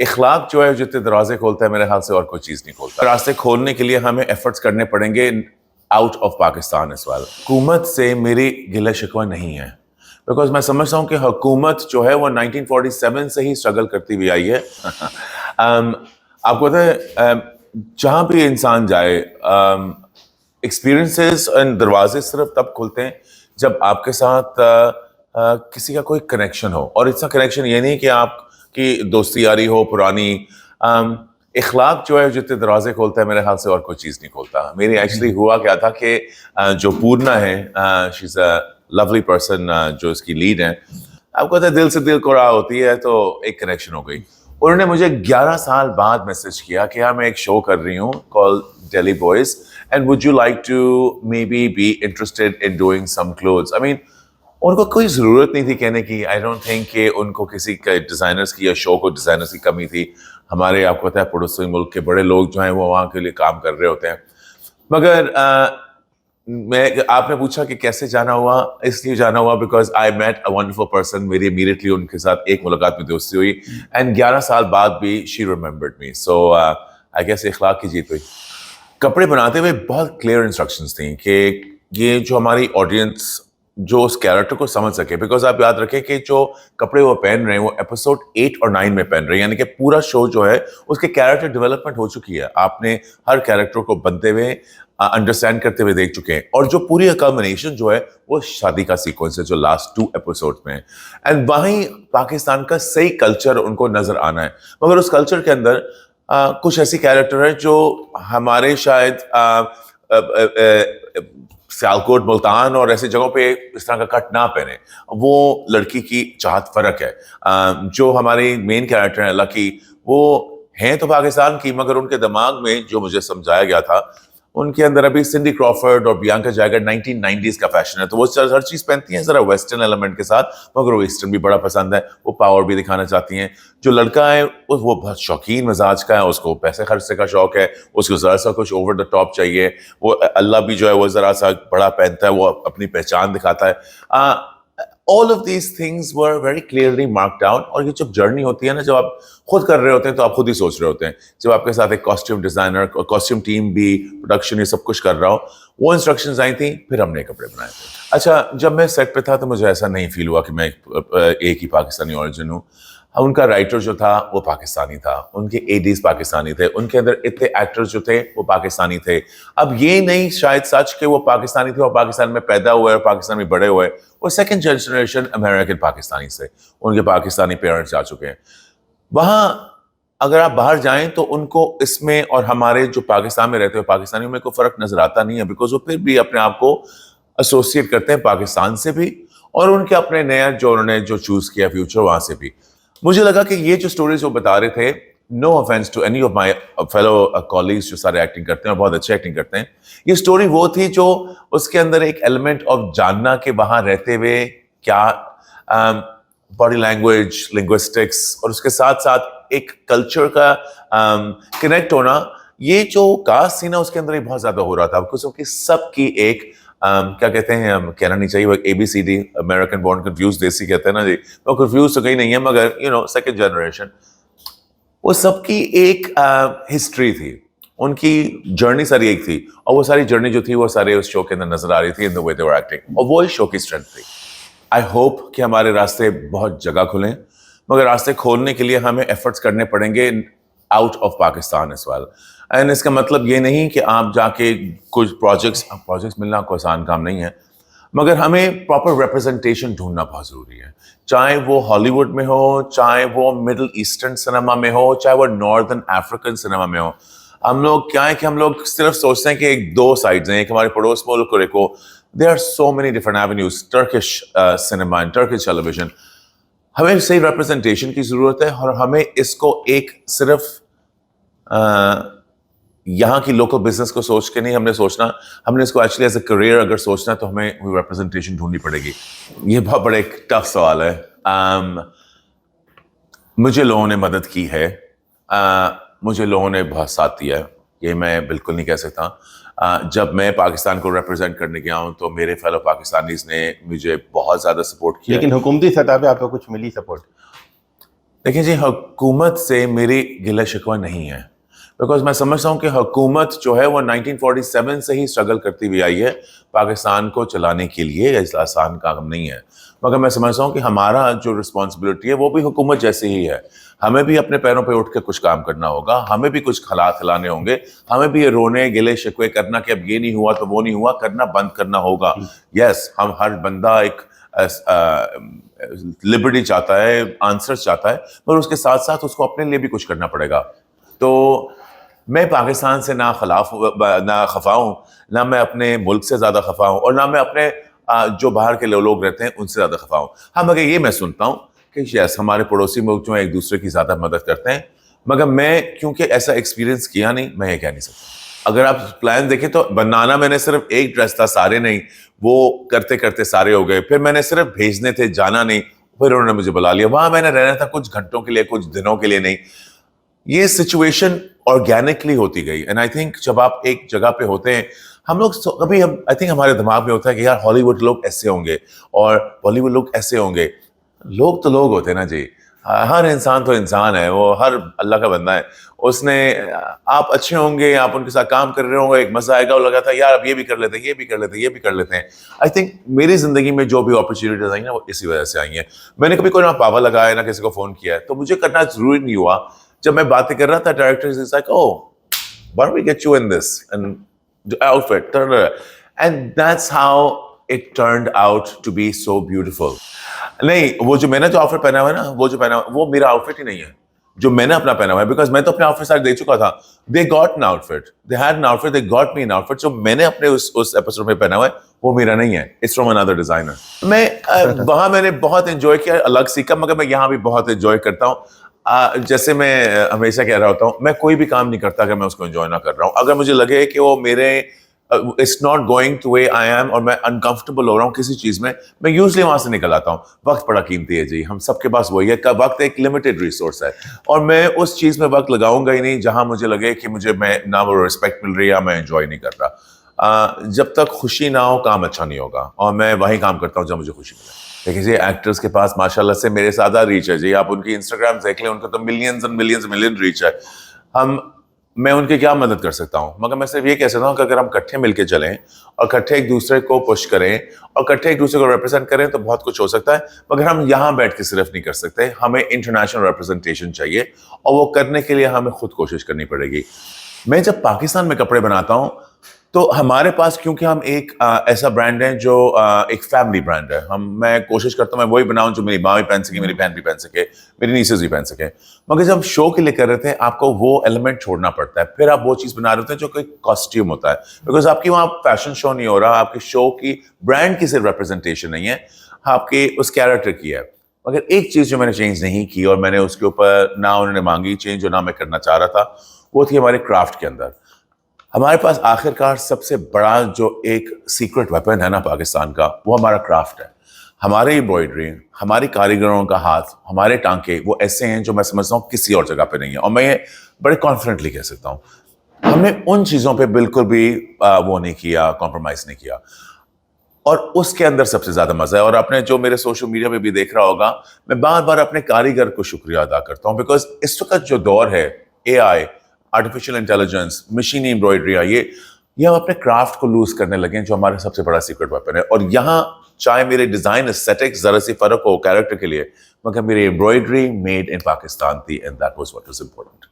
इखलाक जो है जितने दरवाजे खोलता है मेरे ख्याल से और कोई चीज़ नहीं खोलता। रास्ते खोलने के लिए हमें एफर्ट्स करने पड़ेंगे आउट ऑफ पाकिस्तान इस वाल। हुकूमत से मेरी गिला शिकवा नहीं है, बिकॉज मैं समझता हूँ कि हुकूमत जो है वो 1947 से ही स्ट्रगल करती हुई आई है। आपको पता है जहाँ भी इंसान जाए एक्सपीरियंसेस एंड दरवाजे सिर्फ तब खुलते हैं जब आपके साथ किसी का कोई कनेक्शन हो। और इतना कनेक्शन ये नहीं कि आपकी दोस्ती यारी हो पुरानी। इखलाक जो है जितने दरवाजे खोलता है मेरे ख्याल से और कोई चीज़ नहीं खोलता। मेरी एक्चुअली हुआ क्या था कि जो पूर्णा है she is a lovely person, जो इसकी लीड है, आपको पता है दिल से दिल को रहा होती है तो एक कनेक्शन हो गई। उन्होंने मुझे 11 साल बाद मैसेज किया कि हाँ मैं एक शो कर रही हूँ call daily boys and would you like to may be interested in doing some clothes. I mean उनको कोई ज़रूरत नहीं थी कहने की। आई डोंट थिंक कि उनको किसी के डिज़ाइनर्स की या शो को डिज़ाइनर्स की कमी थी। हमारे आपको पता है पड़ोसी मुल्क के बड़े लोग जो हैं वो वहाँ के लिए काम कर रहे होते हैं। मगर आपने पूछा कि कैसे जाना हुआ, इसलिए जाना हुआ because I met a wonderful person. मेरी इमीडिएटली उनके साथ एक मुलाकात में दोस्ती हुई एंड 11 साल बाद भी she remembered me. So I guess Ikhlaq की जीत हुई। कपड़े बनाते हुए बहुत क्लियर इंस्ट्रक्शंस थी कि ये जो हमारी ऑडियंस जो उस कैरेक्टर को समझ सके। बिकॉज आप याद रखें कि जो कपड़े वो पहन रहे हैं वो एपिसोड 8 और 9 में पहन रहे हैं, यानी कि पूरा शो जो है उसके कैरेक्टर डेवलपमेंट हो चुकी है। आपने हर कैरेक्टर को बनते हुए अंडरस्टैंड करते हुए देख चुके हैं। और जो पूरी कल्मिनेशन जो है वो शादी का सीक्वेंस है जो लास्ट 2 एपिसोड में है। एंड वहीं पाकिस्तान का सही कल्चर उनको नजर आना है। मगर उस कल्चर के अंदर कुछ ऐसी कैरेक्टर है जो हमारे शायद सियालकोट, मुल्तान और ऐसी जगहों पे इस तरह का कट ना पहने। वो लड़की की चाहत फर्क है। जो हमारी मेन कैरेक्टर है लकी, वो हैं तो पाकिस्तान की, मगर उनके दिमाग में जो मुझे समझाया गया था उनके अंदर अभी सिंडी क्रॉफर्ड और बियांका जैगर 1990s का फैशन है। तो वो हर चीज़ पहनती हैं ज़रा वेस्टर्न एलिमेंट के साथ, मगर वो ईस्टर्न भी बड़ा पसंद है। वो पावर भी दिखाना चाहती हैं। जो लड़का है वो बहुत शौकीन मिजाज का है, उसको पैसे खर्चने का शौक है, उसको ज़रा सा कुछ ओवर द टॉप चाहिए। वो अल्लाह भी जो है वो ज़रा सा बड़ा पहनता है, वो अपनी पहचान दिखाता है। All of these things were very clearly marked out. और ये जब जर्नी होती है ना, जब आप खुद कर रहे होते हैं तो आप खुद ही सोच रहे होते हैं। जब आपके साथ एक कॉस्ट्यूम डिजाइनर, कॉस्ट्यूम टीम भी, प्रोडक्शन, ये सब कुछ कर रहा हो, वो इंस्ट्रक्शंस आई थी, फिर हमने कपड़े बनाए थे। अच्छा, जब मैं सेट पे था तो मुझे ऐसा नहीं फील हुआ कि मैं एक ही पाकिस्तानी ओरिजिन हूँ। उनका राइटर जो था वो पाकिस्तानी था, उनके एडीज पाकिस्तानी थे, उनके अंदर इतने एक्टर्स जो थे वो पाकिस्तानी थे। अब ये नहीं शायद सच कि वो पाकिस्तानी थे और पाकिस्तान में पैदा हुए और पाकिस्तान में बड़े हुए। वो सेकंड जनरेशन अमेरिकन पाकिस्तानी से, उनके पाकिस्तानी पेरेंट्स जा चुके हैं। वहाँ अगर आप बाहर जाएं तो उनको इसमें और हमारे जो पाकिस्तान में रहते हुए पाकिस्तानियों में कोई फर्क नजर आता नहीं है। बिकॉज वो फिर भी अपने आप को एसोसिएट करते हैं पाकिस्तान से भी, और उनके अपने नया जो उन्होंने जो चूज किया फ्यूचर वहां से भी। मुझे लगा कि ये जो स्टोरीज वो बता रहे थे, no offence to any of my fellow colleagues जो सारे एक्टिंग करते हैं और बहुत अच्छे एक्टिंग करते हैं, ये स्टोरी वो थी जो उसके अंदर एक एलिमेंट ऑफ जानना कि वहां रहते हुए क्या बॉडी लैंग्वेज, लिंग्विस्टिक्स और उसके साथ साथ एक कल्चर का कनेक्ट होना, ये जो कास्ट थी ना उसके अंदर ही बहुत ज्यादा हो रहा था। क्योंकि सबकी एक क्या कहते हैं, हम कहना नहीं चाहिए, वो ABCD, अमेरिकन बॉर्न कंफ्यूज देसी कहते हैं ना जी, वो कंफ्यूज तो कहीं नहीं है, मगर सेकंड जनरेशन, वो सबकी एक हिस्ट्री थी, उनकी जर्नी सारी एक थी। और वो सारी जर्नी जो थी वो सारे उस शो के अंदर नजर आ रही थी in the way they were acting, और वो इस शो की स्ट्रेंथ थी। आई होप कि हमारे रास्ते बहुत जगह खुलें, मगर रास्ते खोलने के लिए हमें एफर्ट्स करने पड़ेंगे आउट ऑफ पाकिस्तान इस वाल। एंड इसका मतलब ये नहीं कि आप जाके कुछ प्रोजेक्ट्स मिलना कोई आसान काम नहीं है, मगर हमें प्रॉपर रिप्रेजेंटेशन ढूंढना बहुत ज़रूरी है। चाहे वो हॉलीवुड में हो, चाहे वो मिडिल ईस्टर्न सिनेमा में हो, चाहे वो नॉर्दर्न अफ्रीकन सिनेमा में हो। हम लोग क्या है कि हम लोग सिर्फ सोचते हैं कि एक दो साइड्स हैं, एक हमारे पड़ोस मुल्क और एक वो। There are so many different avenues, Turkish cinema and Turkish television. हमें सही रिप्रेजेंटेशन की ज़रूरत है, और हमें इसको एक सिर्फ यहाँ की लोकल बिजनेस को सोच के नहीं हमने सोचना, हमने इसको एक्चुअली एज ए करियर अगर सोचना है तो हमें वो रिप्रेजेंटेशन ढूंढनी पड़ेगी। ये बहुत बड़ा एक टफ सवाल है। मुझे लोगों ने मदद की है, मुझे लोगों ने बहुत साथ दिया है, ये मैं बिल्कुल नहीं कह सकता। जब मैं पाकिस्तान को रिप्रेजेंट करने गया हूँ तो मेरे फेलो पाकिस्तानीज ने मुझे बहुत ज़्यादा सपोर्ट किया। लेकिन हुकूमती सतह पे आपको कुछ मिली सपोर्ट? देखिए जी, हुकूमत से मेरी गिला शिकवा नहीं है, बिकॉज मैं समझता हूँ कि हुकूमत जो है वो 1947 से ही स्ट्रगल करती हुई आई है पाकिस्तान को चलाने के लिए। ऐसा आसान काम नहीं है, मगर मैं समझता हूँ कि हमारा जो रिस्पॉन्सिबिलिटी है वो भी हुकूमत जैसी ही है। हमें भी अपने पैरों पे उठ के कुछ काम करना होगा, हमें भी कुछ हालात खिलाने होंगे, हमें भी ये रोने गिले शिकवे करना कि अब ये नहीं हुआ तो वो नहीं हुआ करना बंद करना होगा। यस, हम हर बंदा एक लिबर्टी चाहता है, आंसर्स चाहता है, पर उसके साथ साथ उसको अपने लिए भी कुछ करना पड़ेगा। तो मैं पाकिस्तान से ना खफा हूँ, ना मैं अपने मुल्क से ज़्यादा खफा हूँ, और ना मैं अपने जो बाहर के लोग रहते हैं उनसे ज़्यादा खफा हूँ। हाँ, मगर ये मैं सुनता हूँ कि यस, हमारे पड़ोसी मुल्क जो है एक दूसरे की ज़्यादा मदद करते हैं, मगर मैं क्योंकि ऐसा एक्सपीरियंस किया नहीं, मैं ये कह नहीं सकता। अगर आप प्लान देखें तो बनाना मैंने सिर्फ एक ड्रेस था, सारे नहीं, वो करते करते सारे हो गए। फिर मैंने सिर्फ भेजने थे, जाना नहीं, फिर उन्होंने मुझे बुला लिया, वहां मैंने रहना था कुछ घंटों के लिए, कुछ दिनों के लिए नहीं। ये सिचुएशन ऑर्गेनिकली होती गई। एंड आई थिंक जब आप एक जगह पे होते हैं, हम लोग कभी हम आई थिंक हमारे दिमाग में होता है कि यार हॉलीवुड लोग ऐसे होंगे और बॉलीवुड लोग ऐसे होंगे। लोग तो लोग होते हैं ना जी, हर इंसान तो इंसान है, वो हर अल्लाह का बंदा है। उसने आप अच्छे होंगे, आप उनके साथ काम कर रहे होंगे, एक मजा आएगा, वो लगा था यार अब ये भी कर लेते हैं, ये भी कर लेते हैं, ये भी कर लेते हैं। आई थिंक मेरी जिंदगी में जो भी अपॉर्चुनिटीज आई ना वो इसी वजह से आई हैं। मैंने कभी कोई ना पावा लगाया ना किसी को फोन किया है, तो मुझे करना जरूरी नहीं हुआ। जब मैं बातें कर रहा था, director is like, oh, why don't we get you in this and the outfit, and that's how it turned out to be so beautiful. नहीं, वो जो मैंने जो आउटफिट पहना हुआ है ना, वो जो पहना हुआ वो मेरा आउटफिट ही नहीं है जो मैंने अपना पहना हुआ है, बिकॉज मैं तो अपने आउटफिट सारे दे चुका था। They got an outfit, they had an outfit, they got me an outfit. जो मैंने अपने उस एपिसोड में पहना हुआ है वो मेरा नहीं है, इट्स फ्रॉम अनदर डिजाइनर। मैं वहां मैंने बहुत एंजॉय किया, अलग सीखा, मगर मैं यहाँ भी बहुत एंजॉय करता हूँ। जैसे मैं हमेशा कह रहा होता हूँ, मैं कोई भी काम नहीं करता अगर मैं उसको एंजॉय ना कर रहा हूँ। अगर मुझे लगे कि वो मेरे it's not going two way I am, और मैं अनकंफर्टेबल हो रहा हूँ किसी चीज में, मैं यूजली वहां से निकल आता हूँ। वक्त बड़ा कीमती है जी, हम सबके पास वही है, वक्त एक लिमिटेड रिसोर्स है, और मैं उस चीज में वक्त लगाऊंगा ही नहीं जहां मुझे लगे कि मुझे मैं ना वो रिस्पेक्ट मिल रही है या मैं एंजॉय नहीं कर रहा। जब तक खुशी ना हो काम अच्छा नहीं होगा, और मैं वही काम करता हूँ जब मुझे खुशी मिले। देखिए जी, एक्टर्स के पास माशाल्लाह से मेरे ज्यादा रीच है जी, आप उनकी इंस्टाग्राम देख लें, उनका तो millions and millions million reach है। मैं उनकी क्या मदद कर सकता हूँ, मगर मैं सिर्फ ये कह सकता हूँ कि अगर हम इकट्ठे मिलके चलें और इकट्ठे एक दूसरे को पुश करें और इकट्ठे एक दूसरे को रिप्रेजेंट करें तो बहुत कुछ हो सकता है। मगर हम यहाँ बैठ के सिर्फ नहीं कर सकते, हमें इंटरनेशनल रिप्रेजेंटेशन चाहिए, और वो करने के लिए हमें खुद कोशिश करनी पड़ेगी। मैं जब पाकिस्तान में कपड़े बनाता हूँ तो हमारे पास, क्योंकि हम एक ऐसा ब्रांड है जो एक फैमिली ब्रांड है, मैं कोशिश करता हूँ मैं वही बनाऊं जो मेरी माँ भी पहन सके, मेरी बहन भी पहन सके, मेरी नीसेस भी पहन सके। मगर जब शो के लिए कर रहे थे, आपको वो एलिमेंट छोड़ना पड़ता है, फिर आप वो चीज बना रहे होते हैं जो कोई कॉस्ट्यूम होता है, बिकॉज आपकी वहाँ फैशन शो नहीं हो रहा, आपके शो की ब्रांड की सिर्फ रिप्रेजेंटेशन नहीं है, आपके उस कैरेक्टर की है। मगर एक चीज जो मैंने चेंज नहीं की, और मैंने उसके ऊपर ना उन्होंने मांगी चेंज और ना मैं करना चाह रहा था, वो थी हमारे क्राफ्ट के अंदर। हमारे पास आखिरकार सबसे बड़ा जो एक सीक्रेट वेपन है ना पाकिस्तान का, वो हमारा क्राफ्ट है। हमारी एम्ब्रॉयडरी, हमारी कारीगरों का हाथ, हमारे टांके वो ऐसे हैं जो मैं समझता हूँ किसी और जगह पे नहीं है, और मैं ये बड़े कॉन्फिडेंटली कह सकता हूँ। हमने उन चीज़ों पे बिल्कुल भी वो नहीं किया, कॉम्प्रोमाइज़ नहीं किया, और उसके अंदर सबसे ज़्यादा मज़ा है। और आपने जो मेरे सोशल मीडिया पे भी देख रहा होगा, मैं बार बार अपने कारीगर को शुक्रिया अदा करता हूँ, बिकॉज इस वक्त जो दौर है, AI, आर्टिफिशियल इंटेलिजेंस, मशीनी एम्ब्रॉयडरी, ये हम अपने क्राफ्ट को लूज करने लगे हैं, जो हमारा सबसे बड़ा सीक्रेट वेपन है। और यहाँ चाहे मेरे डिजाइन एस्थेटिक्स जरा सी फर्क हो कैरेक्टर के लिए, मगर मेरी एम्ब्रॉयडरी मेड इन पाकिस्तान थी, and that was what was important.